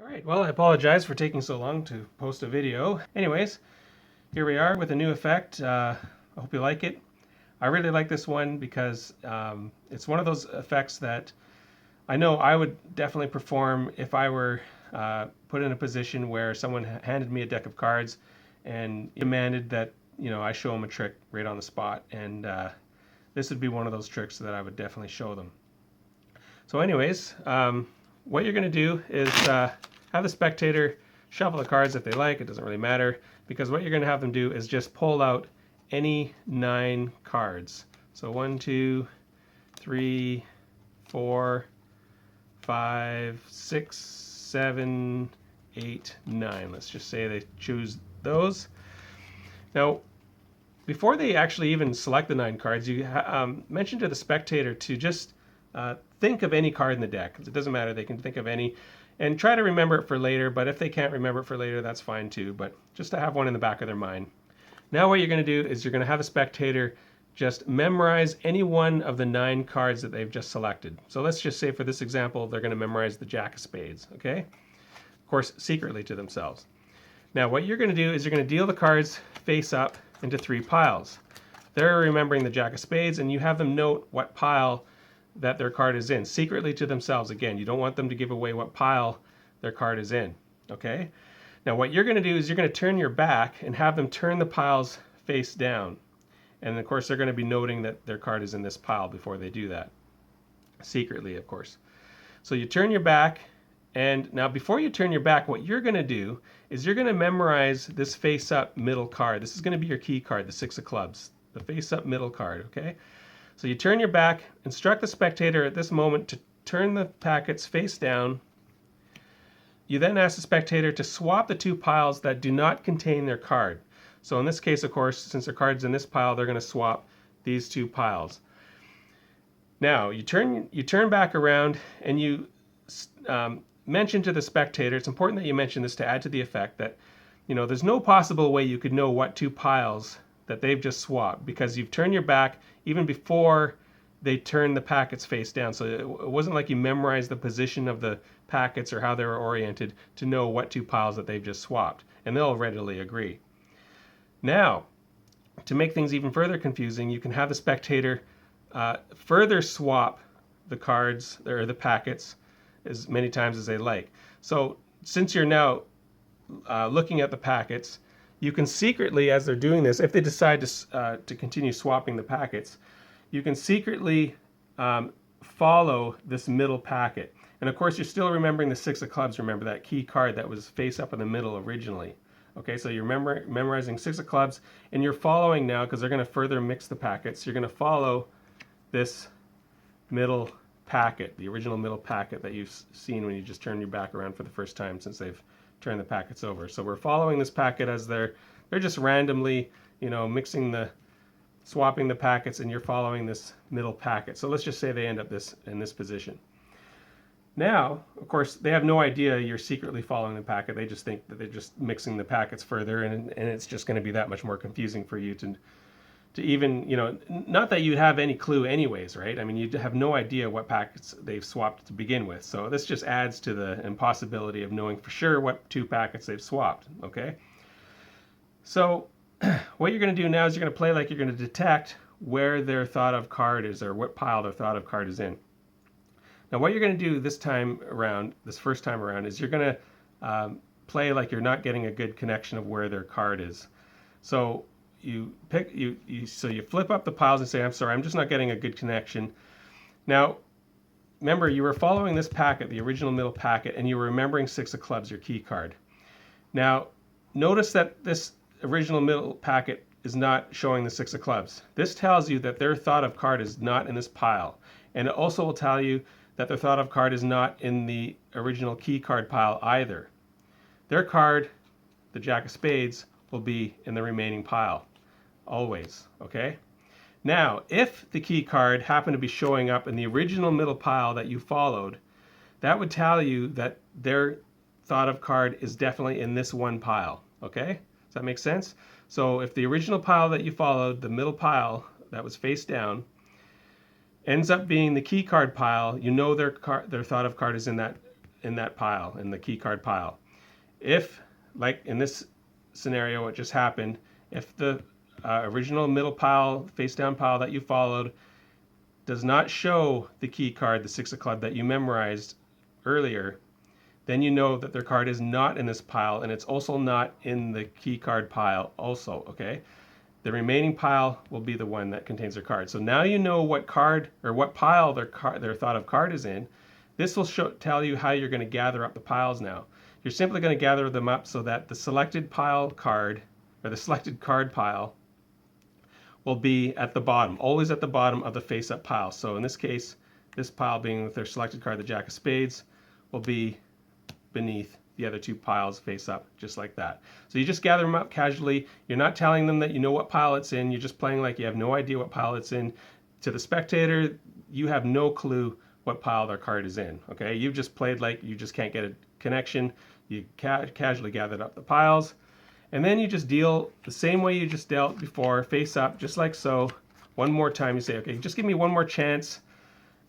Alright, well, I apologize for taking so long to post a video. Anyways, here we are with a new effect. I hope you like it. I really like this one because it's one of those effects that I know I would definitely perform if I were put in a position where someone handed me a deck of cards and demanded that I show them a trick right on the spot, and this would be one of those tricks that I would definitely show them. So anyways, what you're going to do is have the spectator shuffle the cards if they like. It doesn't really matter, because what you're going to have them do is just pull out any 9 cards. So 1, 2, 3, 4, 5, 6, 7, 8, 9. Let's just say they choose those. Now, before they actually even select the 9 cards, you mention to the spectator to just think of any card in the deck. It doesn't matter, they can think of any, and try to remember it for later, but if they can't remember it for later, that's fine too, but just to have one in the back of their mind. Now what you're going to do is you're going to have the spectator just memorize any one of the 9 cards that they've just selected. So let's just say for this example, they're going to memorize the Jack of Spades, okay? Of course, secretly to themselves. Now what you're going to do is you're going to deal the cards face up into 3 piles. They're remembering the Jack of Spades, and you have them note what pile that their card is in, secretly to themselves. Again, you don't want them to give away what pile their card is in, okay? Now what you're going to do is you're going to turn your back and have them turn the piles face down. And of course they're going to be noting that their card is in this pile before they do that. Secretly, of course. So you turn your back, and now before you turn your back, what you're going to do is you're going to memorize this face-up middle card. This is going to be your key card, the 6 of clubs, the face-up middle card, okay? So you turn your back, instruct the spectator at this moment to turn the packets face down. You then ask the spectator to swap the 2 piles that do not contain their card. So in this case, of course, since their card's in this pile, they're going to swap these 2 piles. Now, you turn back around and you mention to the spectator, it's important that you mention this to add to the effect that, there's no possible way you could know what 2 piles that they've just swapped, because you've turned your back even before they turn the packets face down. So it wasn't like you memorized the position of the packets or how they were oriented to know what 2 piles that they've just swapped, and they'll readily agree. Now, to make things even further confusing, you can have the spectator further swap the cards or the packets as many times as they like. So since you're now looking at the packets, you can secretly, as they're doing this, if they decide to continue swapping the packets, you can secretly follow this middle packet. And of course, you're still remembering the 6 of clubs. Remember that key card that was face up in the middle originally. Okay, so you're memorizing 6 of clubs, and you're following now, because they're going to further mix the packets, you're going to follow this middle packet, the original middle packet that you've seen when you just turn your back around for the first time since they've turn the packets over. So we're following this packet as they're just randomly, swapping the packets, and you're following this middle packet. So let's just say they end up in this position. Now, of course, they have no idea you're secretly following the packet. They just think that they're just mixing the packets further, and it's just going to be that much more confusing for you to even, not that you'd have any clue anyways, right? I mean, you have no idea what packets they've swapped to begin with. So this just adds to the impossibility of knowing for sure what 2 packets they've swapped, okay? So what you're going to do now is you're going to play like you're going to detect where their thought of card is, or what pile their thought of card is in. Now what you're going to do this first time around, is you're going to play like you're not getting a good connection of where their card is. So you flip up the piles and say, I'm sorry, I'm just not getting a good connection. Now, remember, you were following this packet, the original middle packet, and you were remembering 6 of clubs, your key card. Now, notice that this original middle packet is not showing the 6 of clubs. This tells you that their thought of card is not in this pile. And it also will tell you that their thought of card is not in the original key card pile either. Their card, the Jack of Spades, will be in the remaining pile. Always, okay? Now, if the key card happened to be showing up in the original middle pile that you followed, that would tell you that their thought of card is definitely in this one pile, okay? Does that make sense? So if the original pile that you followed, the middle pile that was face down, ends up being the key card pile, you know their thought of card is in that in that pile, in the key card pile. If, like in this scenario, what just happened, if the original middle pile, face down pile that you followed does not show the key card, the six of clubs that you memorized earlier, then you know that their card is not in this pile, and it's also not in the key card pile also, okay? The remaining pile will be the one that contains their card. So now you know what card or what pile their thought of card is in. This will tell you how you're going to gather up the piles now. You're simply going to gather them up so that the selected pile card, or the selected card pile, will be at the bottom, always at the bottom of the face-up pile. So in this case, this pile being with their selected card, the Jack of Spades, will be beneath the other two piles face up, just like that. So you just gather them up casually. You're not telling them that you know what pile it's in. You're just playing like you have no idea what pile it's in. To the spectator, you have no clue what pile their card is in, okay? You've just played like you just can't get a connection. You casually gathered up the piles. And then you just deal the same way you just dealt before, face up, just like so. One more time, you say, okay, just give me one more chance.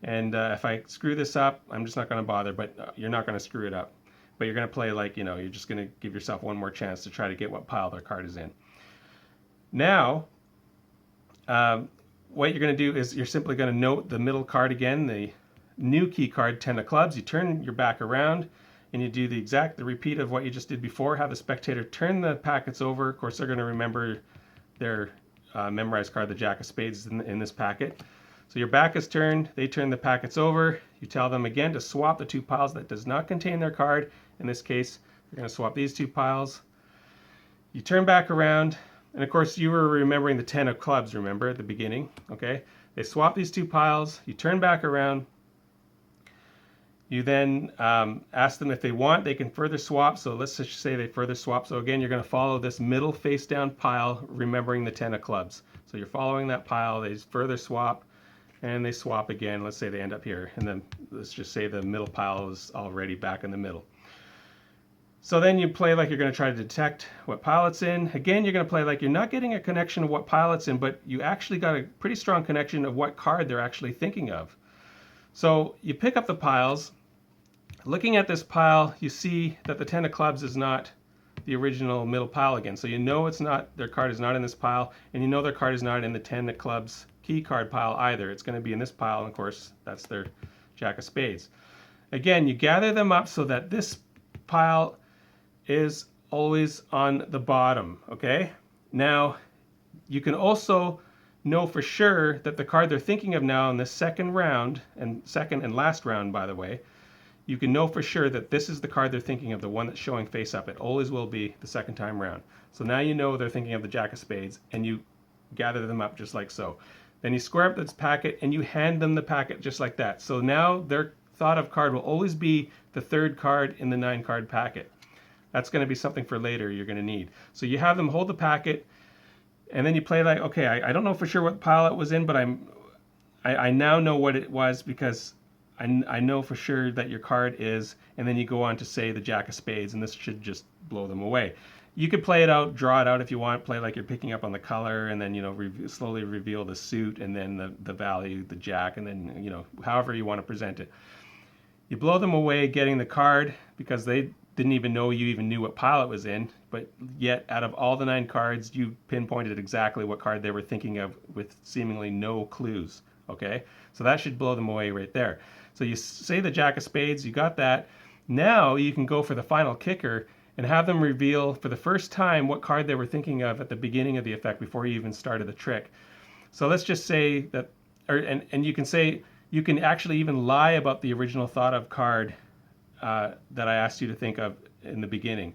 And if I screw this up, I'm just not going to bother, but you're not going to screw it up. But you're going to play like, you're just going to give yourself one more chance to try to get what pile their card is in. Now, what you're going to do is you're simply going to note the middle card again, the new key card, 10 of clubs. You turn your back around, and you do the repeat of what you just did before. Have the spectator turn the packets over. Of course, they're going to remember their memorized card, the Jack of Spades, in this packet. So your back is turned, they turn the packets over. You tell them again to swap the two piles that does not contain their card. In this case, you're going to swap these two piles. You turn back around, and of course you were remembering the 10 of clubs, remember, at the beginning, okay? They swap these two piles, you turn back around. You then ask them if they want, they can further swap. So let's just say they further swap. So again, you're going to follow this middle face down pile, remembering the 10 of clubs. So you're following that pile, they further swap, and they swap again. Let's say they end up here. And then let's just say the middle pile is already back in the middle. So then you play like you're going to try to detect what pile it's in. Again, you're going to play like you're not getting a connection of what pile it's in, but you actually got a pretty strong connection of what card they're actually thinking of. So you pick up the piles. Looking at this pile, you see that the 10 of clubs is not the original middle pile again. So you know it's not, their card is not in this pile, and you know their card is not in the 10 of clubs key card pile either. It's going to be in this pile, and of course, that's their Jack of Spades. Again, you gather them up so that this pile is always on the bottom, okay? Now, you can also know for sure that the card they're thinking of now in the second round, and second and last round, by the way, you can know for sure that this is the card they're thinking of, the one that's showing face up. It always will be the second time round. So now you know they're thinking of the Jack of Spades, and you gather them up just like so. Then you square up this packet, and you hand them the packet just like that. So now their thought of card will always be the third card in the 9-card packet. That's going to be something for later you're going to need. So you have them hold the packet, and then you play like, okay, I don't know for sure what pile it was in, but I now know what it was because I know for sure that your card is, and then you go on to say the Jack of Spades, and this should just blow them away. You could play it out, draw it out if you want, play like you're picking up on the color, and then, slowly reveal the suit, and then the value, the Jack, and then, however you want to present it. You blow them away getting the card because they didn't even know you even knew what pile it was in, but yet out of all the 9 cards, you pinpointed exactly what card they were thinking of with seemingly no clues, okay? So that should blow them away right there. So you say the Jack of Spades, you got that. Now you can go for the final kicker and have them reveal for the first time what card they were thinking of at the beginning of the effect before you even started the trick. So let's just say that, and you can say, you can actually even lie about the original thought of card that I asked you to think of in the beginning,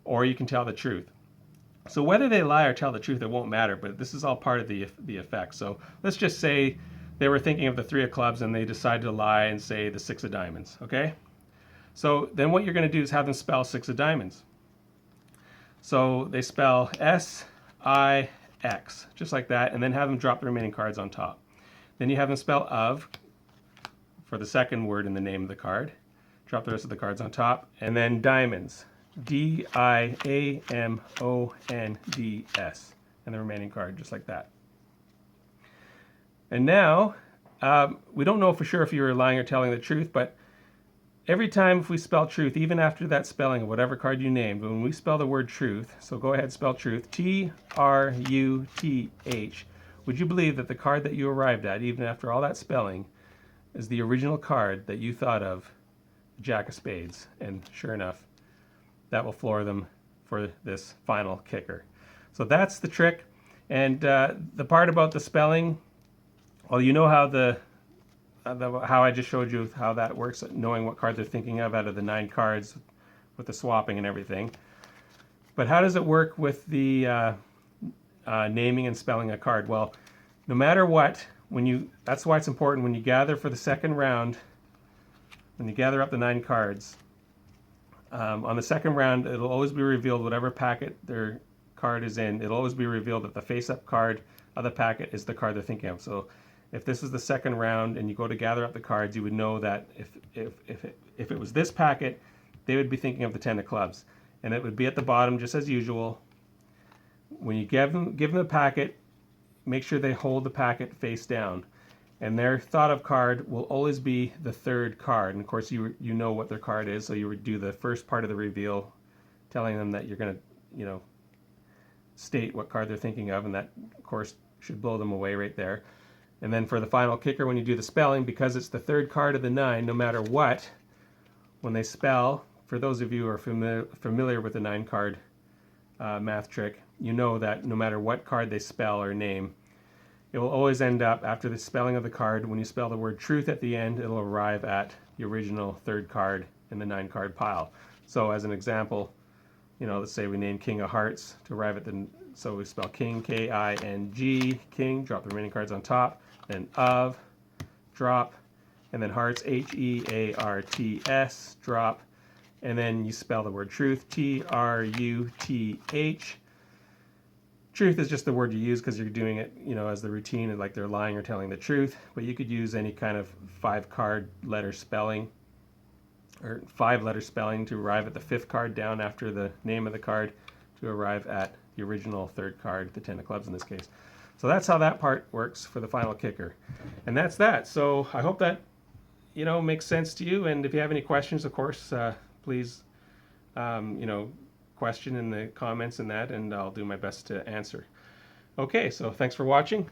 or you can tell the truth. So whether they lie or tell the truth, it won't matter, but this is all part of the effect. So let's just say they were thinking of the 3 of clubs and they decided to lie and say the 6 of diamonds, okay? So then what you're going to do is have them spell 6 of diamonds. So they spell S-I-X, just like that, and then have them drop the remaining cards on top. Then you have them spell of for the second word in the name of the card. Drop the rest of the cards on top, and then diamonds, D-I-A-M-O-N-D-S, and the remaining card, just like that. And now, we don't know for sure if you were lying or telling the truth, but every time if we spell truth, even after that spelling of whatever card you named, when we spell the word truth, so go ahead, spell truth, T-R-U-T-H, would you believe that the card that you arrived at, even after all that spelling, is the original card that you thought of, Jack of Spades? And sure enough, that will floor them for this final kicker. So that's the trick. And the part about the spelling, well, you know how how I just showed you how that works, knowing what card they're thinking of out of the 9 cards with the swapping and everything. But how does it work with the naming and spelling a card? Well, no matter what, that's why it's important when you gather for the second round, when you gather up the 9 cards, on the second round, it'll always be revealed whatever packet their card is in. It'll always be revealed that the face-up card of the packet is the card they're thinking of. So if this is the second round and you go to gather up the cards, you would know that if it was this packet, they would be thinking of the 10 of clubs. And it would be at the bottom just as usual. When you give them the packet, make sure they hold the packet face down. And their thought of card will always be the 3rd card. And of course you know what their card is, so you would do the first part of the reveal, telling them that you're going to, state what card they're thinking of, and that of course should blow them away right there. And then for the final kicker, when you do the spelling, because it's the 3rd card of the 9, no matter what, when they spell, for those of you who are familiar with the 9 card math trick, you know that no matter what card they spell or name, it will always end up, after the spelling of the card, when you spell the word truth at the end, it'll arrive at the original 3rd card in the 9 card pile. So as an example, let's say we name King of Hearts to arrive at so we spell King, K-I-N-G, King, drop the remaining cards on top, then of, drop, and then Hearts, H-E-A-R-T-S, drop, and then you spell the word truth, T-R-U-T-H. Truth is just the word you use because you're doing it, as the routine, and like they're lying or telling the truth, but you could use any kind of 5-card letter spelling, or 5-letter spelling to arrive at the 5th card down after the name of the card to arrive at the original 3rd card, the 10 of clubs in this case. So that's how that part works for the final kicker. And that's that. So I hope that, makes sense to you. And if you have any questions, of course, please, question in the comments and that, and I'll do my best to answer. Okay, so thanks for watching.